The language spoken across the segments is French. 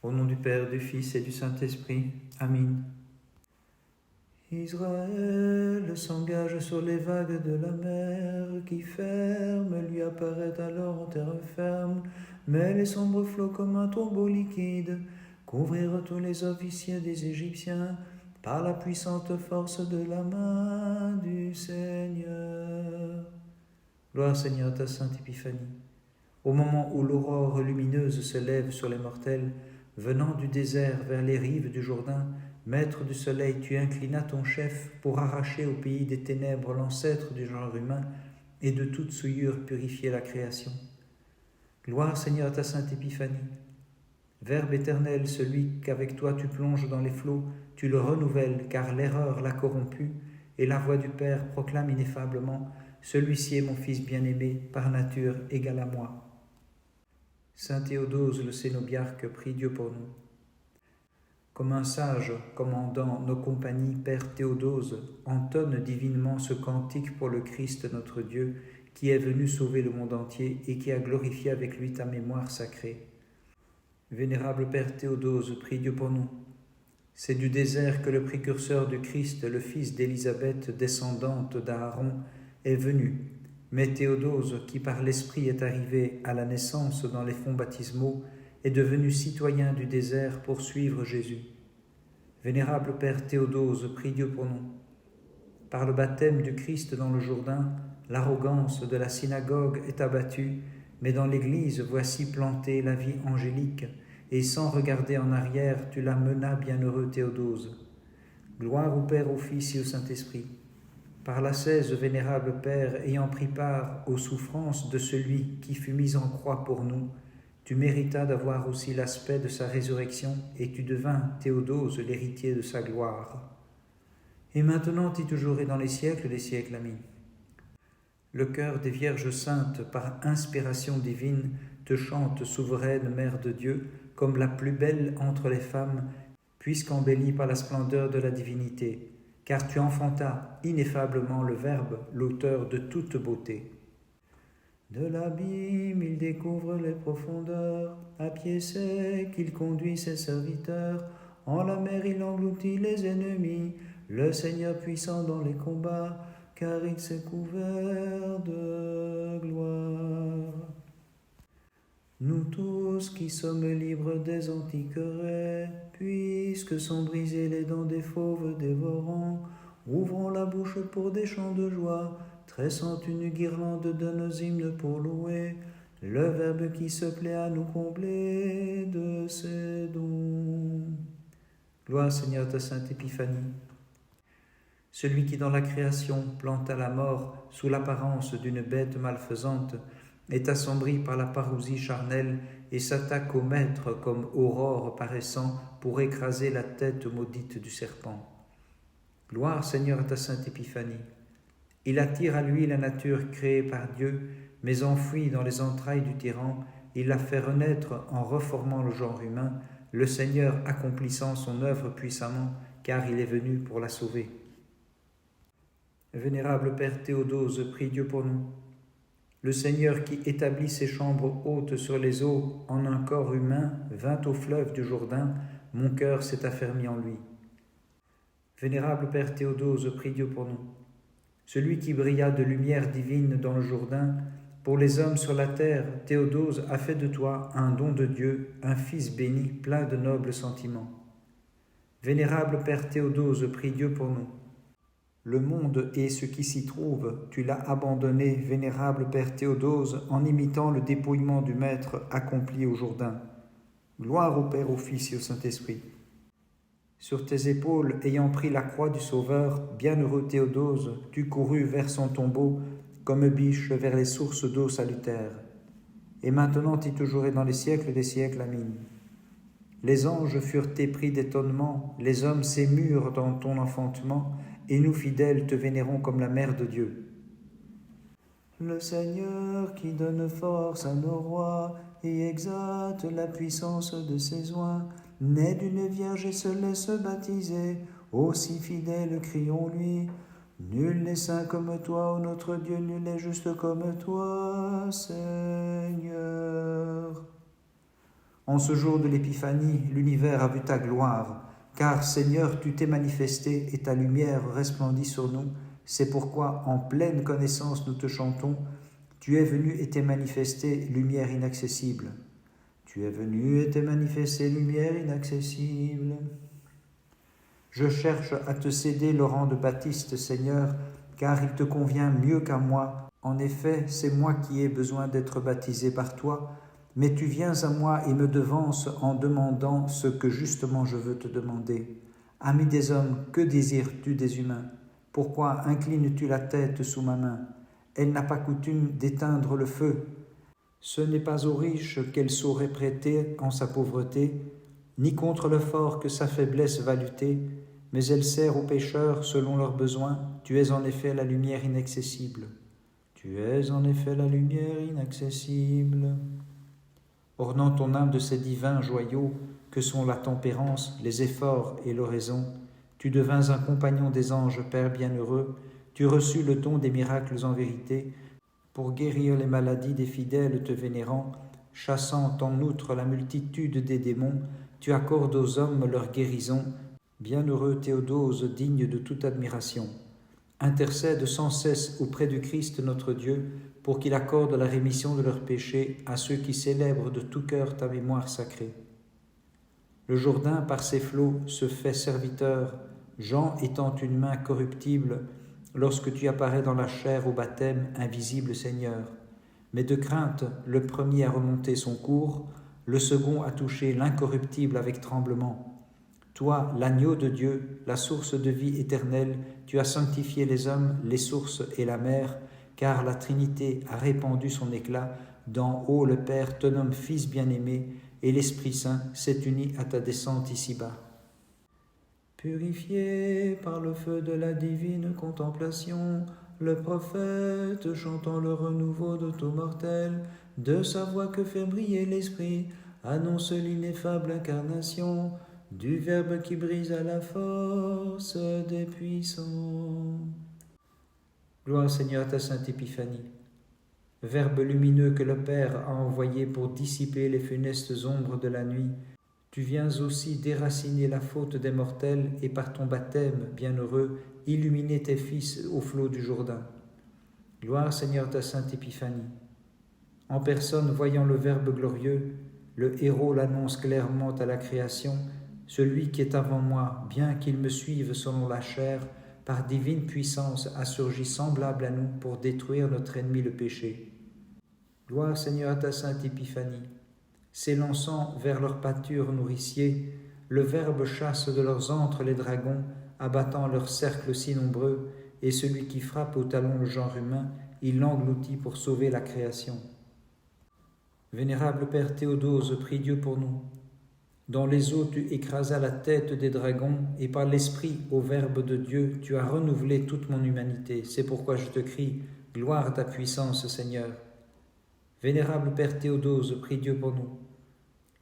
Au nom du Père, du Fils et du Saint-Esprit. Amen. Israël s'engage sur les vagues de la mer qui ferme, lui apparaît alors en terre ferme, mais les sombres flots comme un tombeau liquide couvrirent tous les officiers des Égyptiens par la puissante force de la main du Seigneur. Gloire Seigneur à ta sainte Épiphanie. Au moment où l'aurore lumineuse se lève sur les mortels, venant du désert vers les rives du Jourdain, Maître du soleil, tu inclinas ton chef pour arracher au pays des ténèbres l'ancêtre du genre humain et de toute souillure purifier la création. Gloire Seigneur à ta sainte Épiphanie. Verbe éternel, celui qu'avec toi tu plonges dans les flots, tu le renouvelles car l'erreur l'a corrompu et la voix du Père proclame ineffablement « Celui-ci est mon Fils bien-aimé, par nature égal à moi ». Saint Théodose le Cénobiarque, prie Dieu pour nous. Comme un sage commandant nos compagnies, Père Théodose entonne divinement ce cantique pour le Christ notre Dieu, qui est venu sauver le monde entier et qui a glorifié avec lui ta mémoire sacrée. Vénérable Père Théodose, prie Dieu pour nous. C'est du désert que le précurseur du Christ, le fils d'Élisabeth, descendante d'Aaron, est venu. Mais Théodose, qui par l'Esprit est arrivé à la naissance dans les fonds baptismaux, est devenu citoyen du désert pour suivre Jésus. Vénérable Père Théodose, prie Dieu pour nous. Par le baptême du Christ dans le Jourdain, l'arrogance de la synagogue est abattue, mais dans l'Église voici plantée la vie angélique, et sans regarder en arrière, tu la menas, bienheureux Théodose. Gloire au Père, au Fils et au Saint-Esprit. Par l'ascèse, vénérable Père, ayant pris part aux souffrances de celui qui fut mis en croix pour nous, tu méritas d'avoir aussi l'aspect de sa résurrection, et tu devins, Théodose, l'héritier de sa gloire. Et maintenant et toujours et dans les siècles des siècles. Amen. Le cœur des Vierges saintes, par inspiration divine, te chante, souveraine Mère de Dieu, comme la plus belle entre les femmes, puisqu'embellie par la splendeur de la divinité, car tu enfantas ineffablement le Verbe, l'auteur de toute beauté. De l'abîme, il découvre les profondeurs, à pied sec, il conduit ses serviteurs, en la mer il engloutit les ennemis, le Seigneur puissant dans les combats, car il s'est couvert de gloire. Nous tous qui sommes libres des antiques raies, puisque sont brisées les dents des fauves dévorants, ouvrons la bouche pour des chants de joie, tressant une guirlande de nos hymnes pour louer le Verbe qui se plaît à nous combler de ses dons. Gloire Seigneur à ta sainte Épiphanie. Celui qui dans la création planta la mort sous l'apparence d'une bête malfaisante est assombri par la parousie charnelle et s'attaque au Maître comme aurore paraissant pour écraser la tête maudite du serpent. Gloire Seigneur à ta sainte Épiphanie. Il attire à lui la nature créée par Dieu, mais enfouie dans les entrailles du tyran, il la fait renaître en reformant le genre humain, le Seigneur accomplissant son œuvre puissamment, car il est venu pour la sauver. Vénérable Père Théodose, prie Dieu pour nous. Le Seigneur qui établit ses chambres hautes sur les eaux en un corps humain vint au fleuve du Jourdain, mon cœur s'est affermi en lui. Vénérable Père Théodose, prie Dieu pour nous. Celui qui brilla de lumière divine dans le Jourdain, pour les hommes sur la terre, Théodose a fait de toi un don de Dieu, un fils béni, plein de nobles sentiments. Vénérable Père Théodose, prie Dieu pour nous. Le monde et ce qui s'y trouve, tu l'as abandonné, vénérable Père Théodose, en imitant le dépouillement du Maître accompli au Jourdain. Gloire au Père, au Fils et au Saint-Esprit. Sur tes épaules, ayant pris la croix du Sauveur, bienheureux Théodose, tu courus vers son tombeau, comme biche vers les sources d'eau salutaires. Et maintenant et toujours et dans les siècles des siècles. Amen. Les anges furent épris d'étonnement, les hommes s'émurent dans ton enfantement, et nous fidèles te vénérons comme la Mère de Dieu. Le Seigneur qui donne force à nos rois et exalte la puissance de ses oins, naît d'une vierge et se laisse baptiser, aussi fidèle crions-lui. Nul n'est saint comme toi, ô notre Dieu, nul n'est juste comme toi, Seigneur. En ce jour de l'Épiphanie, l'univers a vu ta gloire, car Seigneur, tu t'es manifesté et ta lumière resplendit sur nous. C'est pourquoi, en pleine connaissance, nous te chantons. Tu es venu et t'es manifesté, lumière inaccessible. Tu es venu et t'es manifesté, lumière inaccessible. Je cherche à te céder le rang de Baptiste, Seigneur, car il te convient mieux qu'à moi. En effet, c'est moi qui ai besoin d'être baptisé par toi, mais tu viens à moi et me devances en demandant ce que justement je veux te demander. Ami des hommes, que désires-tu des humains? Pourquoi inclines-tu la tête sous ma main? Elle n'a pas coutume d'éteindre le feu. Ce n'est pas aux riches qu'elle saurait prêter en sa pauvreté, ni contre le fort que sa faiblesse va lutter, mais elle sert aux pécheurs selon leurs besoins. Tu es en effet la lumière inaccessible. Tu es en effet la lumière inaccessible. Ornant ton âme de ces divins joyaux que sont la tempérance, les efforts et l'oraison, tu devins un compagnon des anges, Père bienheureux, tu reçus le don des miracles en vérité, pour guérir les maladies des fidèles te vénérant, chassant en outre la multitude des démons, tu accordes aux hommes leur guérison. Bienheureux Théodose, digne de toute admiration, intercède sans cesse auprès du Christ notre Dieu, pour qu'il accorde la rémission de leurs péchés à ceux qui célèbrent de tout cœur ta mémoire sacrée. Le Jourdain, par ses flots, se fait serviteur, Jean étant une main corruptible, lorsque tu apparais dans la chair au baptême, invisible Seigneur. Mais de crainte, le premier a remonté son cours, le second a touché l'incorruptible avec tremblement. Toi, l'agneau de Dieu, la source de vie éternelle, tu as sanctifié les hommes, les sources et la mer, car la Trinité a répandu son éclat. D'en haut, le Père te nomme Fils bien-aimé, et l'Esprit Saint s'est uni à ta descente ici-bas. Purifié par le feu de la divine contemplation, le prophète, chantant le renouveau de tout mortel, de sa voix que fait briller l'Esprit, annonce l'ineffable incarnation du Verbe qui brise à la force des puissants. Gloire Seigneur à ta sainte Épiphanie. Verbe lumineux que le Père a envoyé pour dissiper les funestes ombres de la nuit, tu viens aussi déraciner la faute des mortels et par ton baptême, bienheureux, illuminer tes fils au flot du Jourdain. Gloire Seigneur à ta sainte Épiphanie. En personne, voyant le Verbe glorieux, le héros l'annonce clairement à la création, celui qui est avant moi, bien qu'il me suive selon la chair, par divine puissance a surgi semblable à nous pour détruire notre ennemi le péché. Gloire Seigneur à ta sainte Épiphanie. S'élançant vers leur pâture nourricier, le Verbe chasse de leurs antres les dragons, abattant leurs cercles si nombreux, et celui qui frappe au talon le genre humain, il l'engloutit pour sauver la création. Vénérable Père Théodose, prie Dieu pour nous. Dans les eaux tu écrasas la tête des dragons, et par l'Esprit, au Verbe de Dieu, tu as renouvelé toute mon humanité. C'est pourquoi je te crie, gloire à ta puissance, Seigneur. Vénérable Père Théodose, prie Dieu pour nous.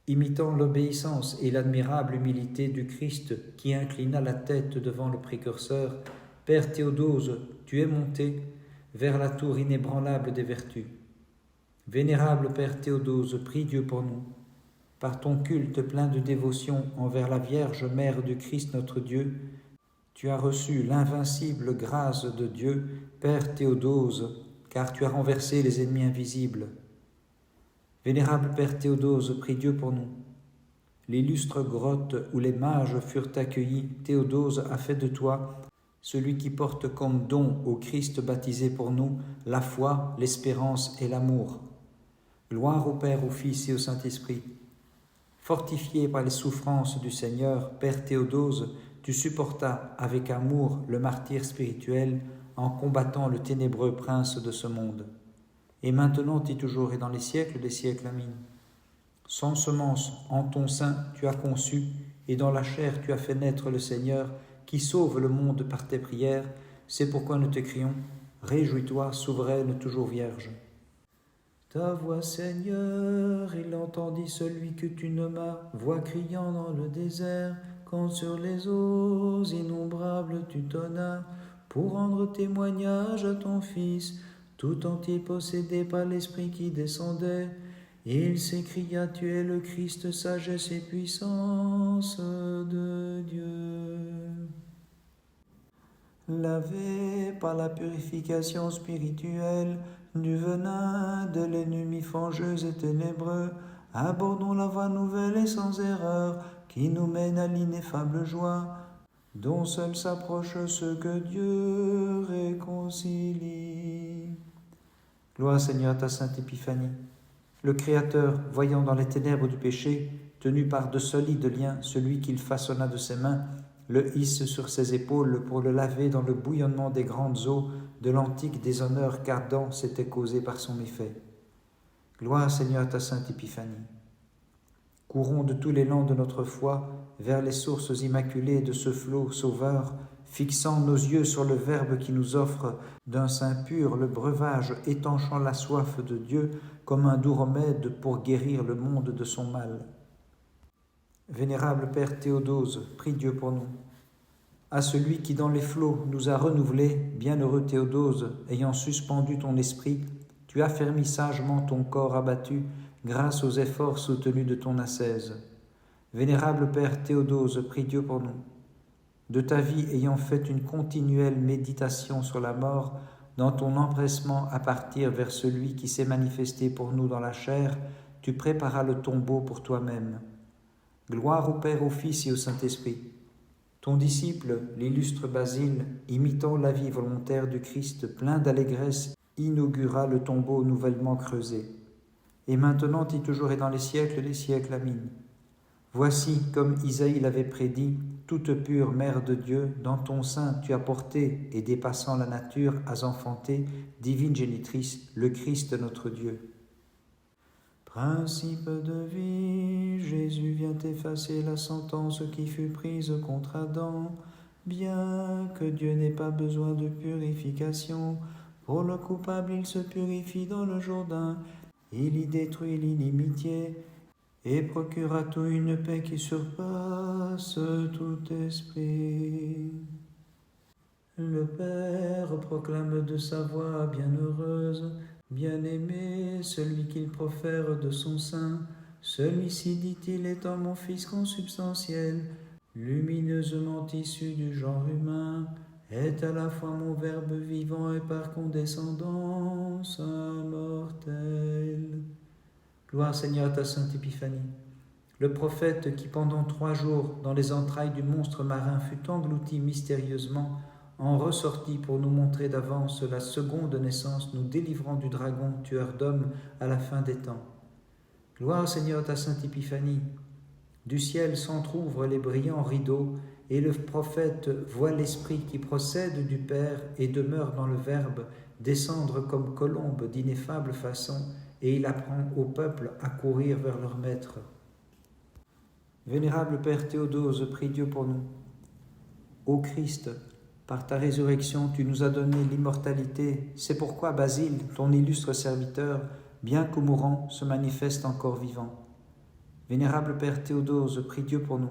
Imitant l'obéissance et l'admirable humilité du Christ qui inclina la tête devant le précurseur, Père Théodose, tu es monté vers la tour inébranlable des vertus. Vénérable Père Théodose, prie Dieu pour nous. Par ton culte plein de dévotion envers la Vierge Mère du Christ notre Dieu, tu as reçu l'invincible grâce de Dieu, Père Théodose, car tu as renversé les ennemis invisibles. Vénérable Père Théodose, prie Dieu pour nous. L'illustre grotte où les mages furent accueillis, Théodose a fait de toi celui qui porte comme don au Christ baptisé pour nous la foi, l'espérance et l'amour. Gloire au Père, au Fils et au Saint-Esprit. Fortifié par les souffrances du Seigneur, Père Théodose, tu supportas avec amour le martyre spirituel en combattant le ténébreux prince de ce monde. Et maintenant et toujours et dans les siècles des siècles. Amin. Sans semence, en ton sein, tu as conçu, et dans la chair tu as fait naître le Seigneur, qui sauve le monde par tes prières. C'est pourquoi nous te crions, réjouis-toi, souveraine, toujours vierge. Ta voix, Seigneur, il entendit celui que tu nommas, voix criant dans le désert, quand sur les eaux innombrables tu tonnas, pour rendre témoignage à ton Fils, tout entier possédé par l'Esprit qui descendait. Il s'écria, tu es le Christ, sagesse et puissance de Dieu. Lavé par la purification spirituelle du venin de l'ennemi fangeux et ténébreux, abordons la voie nouvelle et sans erreur qui nous mène à l'ineffable joie, dont seul s'approche ceux que Dieu réconcilie. Gloire Seigneur à ta sainte Épiphanie. Le Créateur, voyant dans les ténèbres du péché, tenu par de solides liens celui qu'il façonna de ses mains, le hisse sur ses épaules pour le laver dans le bouillonnement des grandes eaux de l'antique déshonneur qu'Adam s'était causé par son méfait. Gloire Seigneur à ta sainte Épiphanie. Courons de tous l'élan de notre foi vers les sources immaculées de ce flot sauveur, fixant nos yeux sur le Verbe qui nous offre d'un sein pur le breuvage étanchant la soif de Dieu comme un doux remède pour guérir le monde de son mal. Vénérable Père Théodose, prie Dieu pour nous. À celui qui dans les flots nous a renouvelés, bienheureux Théodose, ayant suspendu ton esprit, tu affermis sagement ton corps abattu grâce aux efforts soutenus de ton ascèse. Vénérable Père Théodose, prie Dieu pour nous. De ta vie ayant fait une continuelle méditation sur la mort, dans ton empressement à partir vers celui qui s'est manifesté pour nous dans la chair, tu préparas le tombeau pour toi-même. Gloire au Père, au Fils et au Saint-Esprit. Ton disciple, l'illustre Basile, imitant la vie volontaire du Christ, plein d'allégresse, inaugura le tombeau nouvellement creusé. Et maintenant et toujours et dans les siècles des siècles. Amin. Voici, comme Isaïe l'avait prédit, toute pure Mère de Dieu, dans ton sein tu as porté, et dépassant la nature, as enfanté, divine génitrice, le Christ notre Dieu. Principe de vie, Jésus vient effacer la sentence qui fut prise contre Adam, bien que Dieu n'ait pas besoin de purification. Pour le coupable, il se purifie dans le Jourdain, il y détruit l'inimitié, et procure à tout une paix qui surpasse tout esprit. Le Père proclame de sa voix bienheureuse, bien-aimé, celui qu'il profère de son sein, celui-ci, dit-il, étant mon Fils consubstantiel, lumineusement issu du genre humain, est à la fois mon Verbe vivant et par condescendance immortel. Gloire Seigneur à ta sainte Épiphanie. Le prophète qui pendant 3 jours dans les entrailles du monstre marin fut englouti mystérieusement, en ressortit pour nous montrer d'avance la seconde naissance, nous délivrant du dragon, tueur d'hommes, à la fin des temps. Gloire Seigneur à ta sainte Épiphanie. Du ciel s'entr'ouvrent les brillants rideaux, et le prophète voit l'Esprit qui procède du Père et demeure dans le Verbe, descendre comme colombe d'ineffable façon, et il apprend au peuple à courir vers leur maître. Vénérable Père Théodose, prie Dieu pour nous. Ô Christ, par ta résurrection, tu nous as donné l'immortalité. C'est pourquoi Basile, ton illustre serviteur, bien qu'au mourant, se manifeste encore vivant. Vénérable Père Théodose, prie Dieu pour nous.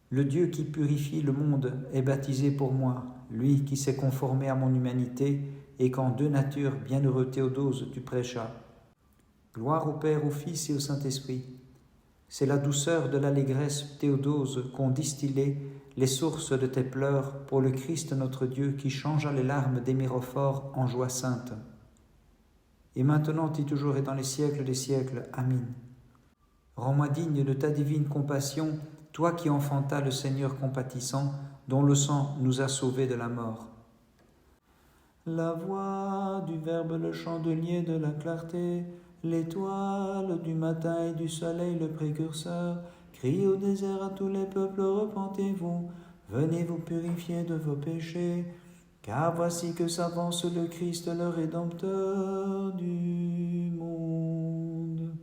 Le Dieu qui purifie le monde est baptisé pour moi, lui qui s'est conformé à mon humanité et qu'en 2 natures, bienheureux Théodose, tu prêchas. Gloire au Père, au Fils et au Saint-Esprit. C'est la douceur de l'allégresse, Théodose, qu'ont distillé les sources de tes pleurs pour le Christ notre Dieu qui changea les larmes des mérophores en joie sainte. Et maintenant et toujours et dans les siècles des siècles. Amin. Rends-moi digne de ta divine compassion, toi qui enfantas le Seigneur compatissant, dont le sang nous a sauvés de la mort. La voix du Verbe, le chandelier de la clarté, l'étoile du matin et du soleil, le précurseur, crie au désert à tous les peuples, repentez-vous, venez vous purifier de vos péchés, car voici que s'avance le Christ, le Rédempteur du monde.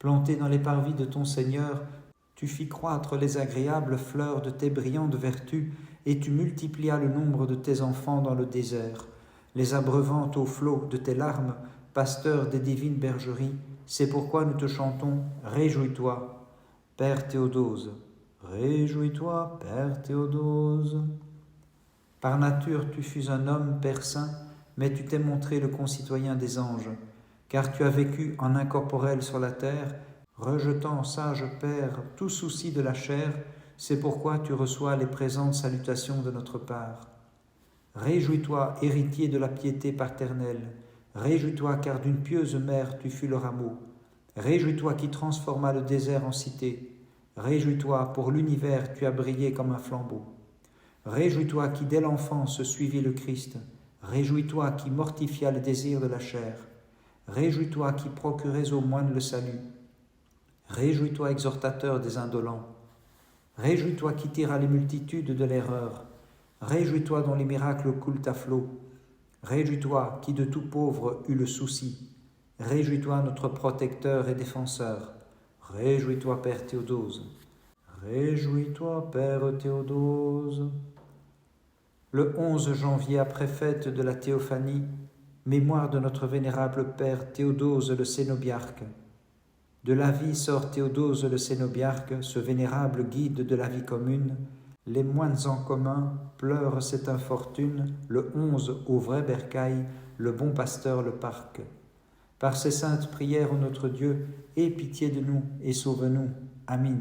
Planté dans les parvis de ton Seigneur, tu fis croître les agréables fleurs de tes brillantes vertus, et tu multiplias le nombre de tes enfants dans le désert, les abreuvant au flot de tes larmes, pasteur des divines bergeries. C'est pourquoi nous te chantons « Réjouis-toi, Père Théodose, réjouis-toi, Père Théodose. » Par nature, tu fus un homme, Père saint, mais tu t'es montré le concitoyen des anges. car tu as vécu en incorporel sur la terre, rejetant, sage Père, tout souci de la chair, c'est pourquoi tu reçois les présentes salutations de notre part. Réjouis-toi, héritier de la piété paternelle, réjouis-toi, car d'une pieuse mère tu fus le rameau. Réjouis-toi qui transforma le désert en cité. Réjouis-toi, pour l'univers tu as brillé comme un flambeau. Réjouis-toi qui dès l'enfance suivit le Christ. Réjouis-toi qui mortifia le désir de la chair. Réjouis-toi qui procurez aux moines le salut. Réjouis-toi, exhortateur des indolents. Réjouis-toi qui tira les multitudes de l'erreur. Réjouis-toi dont les miracles coulent à flot. Réjouis-toi qui de tout pauvre eut le souci. Réjouis-toi notre protecteur et défenseur. Réjouis-toi Père Théodose. Réjouis-toi Père Théodose. Le 11 janvier, après fête de la Théophanie, mémoire de notre vénérable Père Théodose le Cénobiarque. De la vie sort Théodose le Cénobiarque, ce vénérable guide de la vie commune. Les moines en commun pleurent cette infortune, le 11 au vrai bercail, le bon pasteur le parque. Par ces saintes prières, ô notre Dieu, aie pitié de nous et sauve-nous. Amin.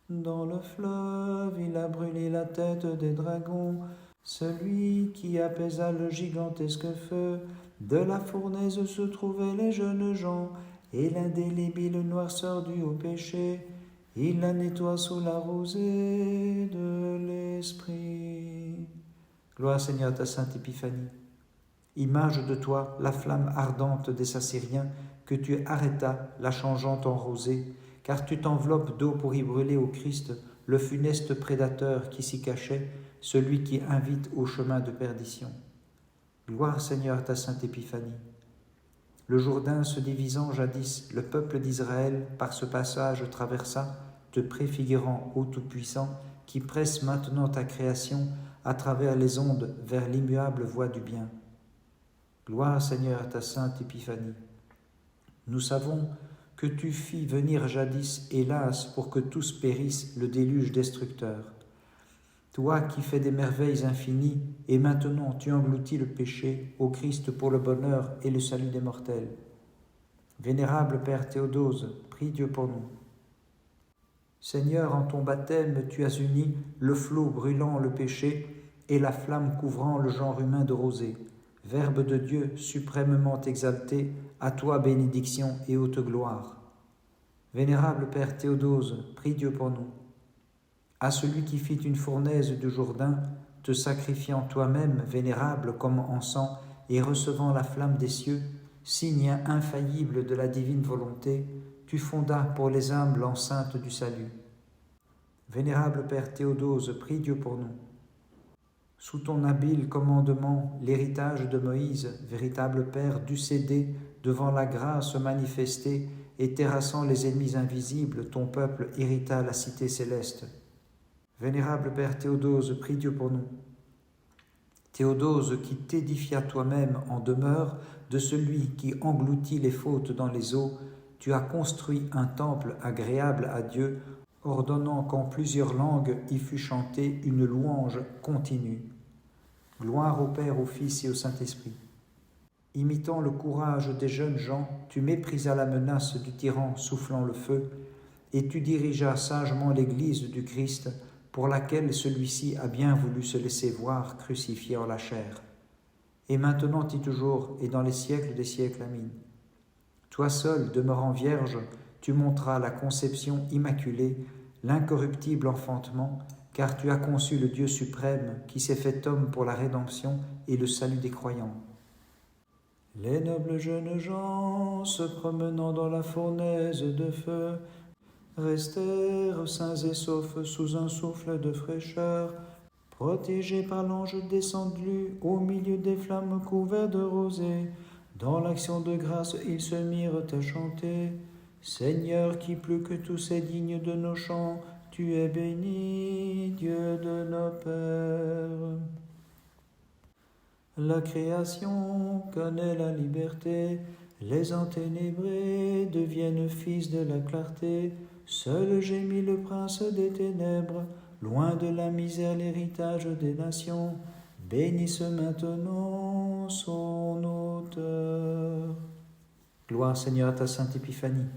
Dans le fleuve, il a brûlé la tête des dragons, celui qui apaisa le gigantesque feu. De la fournaise se trouvaient les jeunes gens, et l'indélébile noirceur due au péché, il la nettoie sous la rosée de l'Esprit. Gloire Seigneur à ta sainte Épiphanie. Image de toi, la flamme ardente des Assyriens, que tu arrêtas, la changeant en rosée, car tu t'enveloppes d'eau pour y brûler au Christ le funeste prédateur qui s'y cachait, celui qui invite au chemin de perdition. Gloire Seigneur à ta sainte Épiphanie. Le Jourdain se divisant jadis, le peuple d'Israël par ce passage traversa, te préfigurant, ô Tout-Puissant, qui presse maintenant ta création à travers les ondes vers l'immuable voie du bien. Gloire Seigneur à ta sainte Épiphanie. Nous savons que tu fis venir jadis, hélas, pour que tous périssent, le déluge destructeur. Toi qui fais des merveilles infinies, et maintenant tu engloutis le péché, ô Christ, pour le bonheur et le salut des mortels. Vénérable Père Théodose, prie Dieu pour nous. Seigneur, en ton baptême, tu as uni le flot brûlant le péché et la flamme couvrant le genre humain de rosée. Verbe de Dieu, suprêmement exalté, à toi bénédiction et haute gloire. Vénérable Père Théodose, prie Dieu pour nous. À celui qui fit une fournaise du Jourdain, te sacrifiant toi-même, vénérable comme encens, et recevant la flamme des cieux, signe infaillible de la divine volonté, tu fondas pour les âmes l'enceinte du salut. Vénérable Père Théodose, prie Dieu pour nous. Sous ton habile commandement, l'héritage de Moïse, véritable Père, dut céder devant la grâce manifestée et terrassant les ennemis invisibles, ton peuple hérita la cité céleste. Vénérable Père Théodose, prie Dieu pour nous. Théodose qui t'édifia toi-même en demeure de celui qui engloutit les fautes dans les eaux, tu as construit un temple agréable à Dieu, ordonnant qu'en plusieurs langues y fût chantée une louange continue. Gloire au Père, au Fils et au Saint-Esprit. Imitant le courage des jeunes gens, tu méprisas la menace du tyran soufflant le feu, et tu dirigeas sagement l'Église du Christ, pour laquelle celui-ci a bien voulu se laisser voir crucifié en la chair. Et maintenant et toujours, et dans les siècles des siècles, amin. Toi seul, demeurant vierge, tu montras la conception immaculée, l'incorruptible enfantement, car tu as conçu le Dieu suprême qui s'est fait homme pour la rédemption et le salut des croyants. Les nobles jeunes gens, se promenant dans la fournaise de feu, restèrent sains et saufs sous un souffle de fraîcheur, protégés par l'ange descendu au milieu des flammes couvertes de rosée. Dans l'action de grâce, ils se mirent à chanter. Seigneur, qui plus que tous est digne de nos chants, tu es béni, Dieu de nos pères. La création connaît la liberté, les enténébrés deviennent fils de la clarté. Seul gémit le prince des ténèbres, loin de la misère l'héritage des nations. bénisse maintenant son auteur. Gloire Seigneur à ta sainte Épiphanie.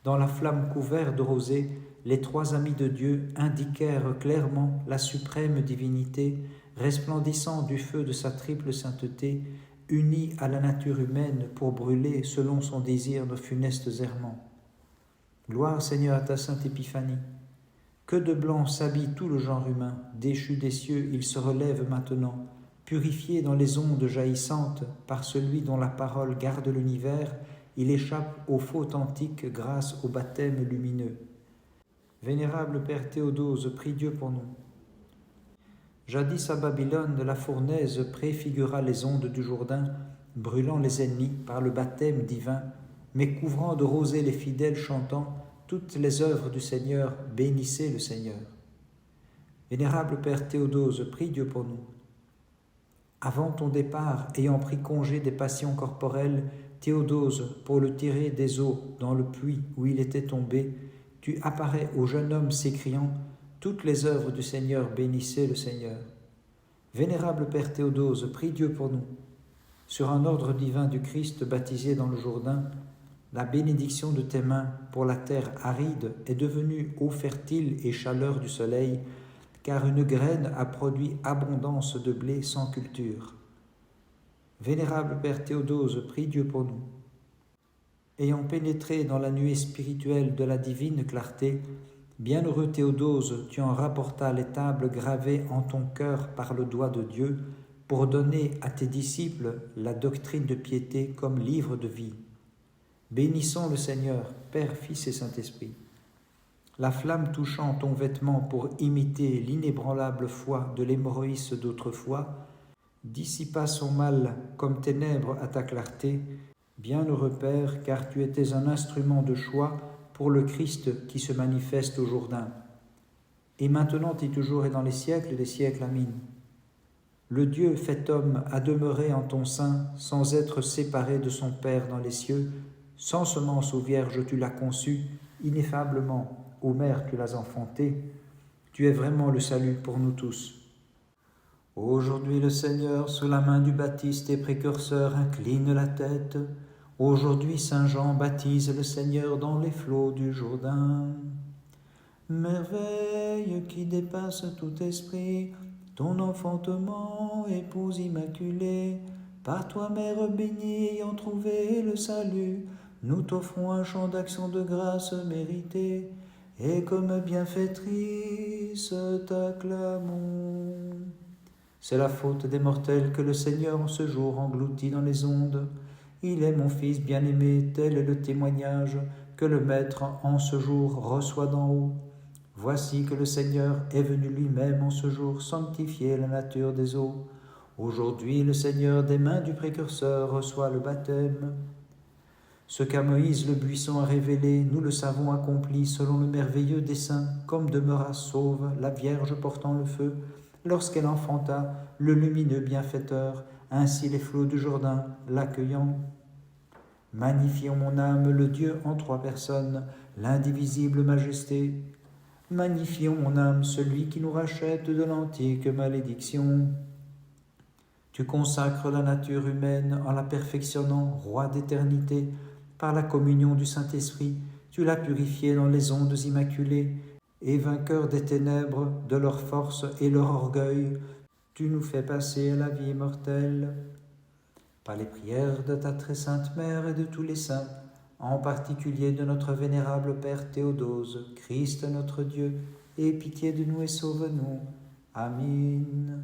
Dans la flamme couverte de rosée, les trois amis de Dieu indiquèrent clairement la suprême divinité, resplendissant du feu de sa triple sainteté, unie à la nature humaine pour brûler, selon son désir, nos funestes errements. Gloire Seigneur à ta sainte Épiphanie. Que de blanc s'habille tout le genre humain, déchu des cieux, il se relève maintenant, purifié dans les ondes jaillissantes par celui dont la parole garde l'univers, il échappe aux fautes antiques grâce au baptême lumineux. Vénérable Père Théodose, prie Dieu pour nous. Jadis à Babylone, la fournaise préfigura les ondes du Jourdain, brûlant les ennemis par le baptême divin, mais couvrant de rosée les fidèles chantant toutes les œuvres du Seigneur, bénissez le Seigneur. Vénérable Père Théodose, prie Dieu pour nous. Avant ton départ, ayant pris congé des passions corporelles, Théodose, pour le tirer des eaux dans le puits où il était tombé, tu apparais au jeune homme s'écriant « Toutes les œuvres du Seigneur, bénissez le Seigneur ». Vénérable Père Théodose, prie Dieu pour nous. Sur un ordre divin du Christ baptisé dans le Jourdain, la bénédiction de tes mains pour la terre aride est devenue eau fertile et chaleur du soleil, car une graine a produit abondance de blé sans culture. Vénérable Père Théodose, prie Dieu pour nous. Ayant pénétré dans la nuée spirituelle de la divine clarté, bienheureux Théodose, tu en rapportas les tables gravées en ton cœur par le doigt de Dieu, pour donner à tes disciples la doctrine de piété comme livre de vie. Bénissons le Seigneur, Père, Fils et Saint-Esprit. La flamme touchant ton vêtement pour imiter l'inébranlable foi de l'hémorroïs d'autrefois, dissipa son mal comme ténèbres à ta clarté. Bienheureux Père, car tu étais un instrument de choix pour le Christ qui se manifeste au Jourdain. Et maintenant et toujours et dans les siècles des siècles, Amin. Le Dieu fait homme a demeuré en ton sein sans être séparé de son Père dans les cieux. Sans semence, ô Vierge, tu l'as conçu, ineffablement, ô Mère, tu l'as enfanté. Tu es vraiment le salut pour nous tous. Aujourd'hui le Seigneur, sous la main du Baptiste et précurseur, incline la tête. Aujourd'hui Saint Jean baptise le Seigneur dans les flots du Jourdain. Merveille qui dépasse tout esprit, ton enfantement, épouse immaculée, par toi, Mère bénie, ayant trouvé le salut, nous t'offrons un chant d'action de grâce méritée, et comme bienfaitrice t'acclamons. C'est la faute des mortels que le Seigneur en ce jour engloutit dans les ondes. Il est mon Fils bien-aimé, tel est le témoignage que le Maître en ce jour reçoit d'en haut. Voici que le Seigneur est venu lui-même en ce jour sanctifier la nature des eaux. Aujourd'hui, le Seigneur des mains du précurseur reçoit le baptême. Ce qu'à Moïse le buisson a révélé, nous le savons accompli selon le merveilleux dessein, comme demeura sauve la Vierge portant le feu, lorsqu'elle enfanta le lumineux bienfaiteur, ainsi les flots du Jourdain l'accueillant. Magnifions mon âme, le Dieu en trois personnes, l'indivisible majesté. Magnifions mon âme, celui qui nous rachète de l'antique malédiction. Tu consacres la nature humaine en la perfectionnant, roi d'éternité, par la communion du Saint-Esprit, tu l'as purifiée dans les ondes immaculées, et vainqueur des ténèbres, de leur force et leur orgueil, tu nous fais passer à la vie immortelle. Par les prières de ta très sainte Mère et de tous les saints, en particulier de notre vénérable Père Théodose, Christ notre Dieu, aie pitié de nous et sauve-nous. Amen.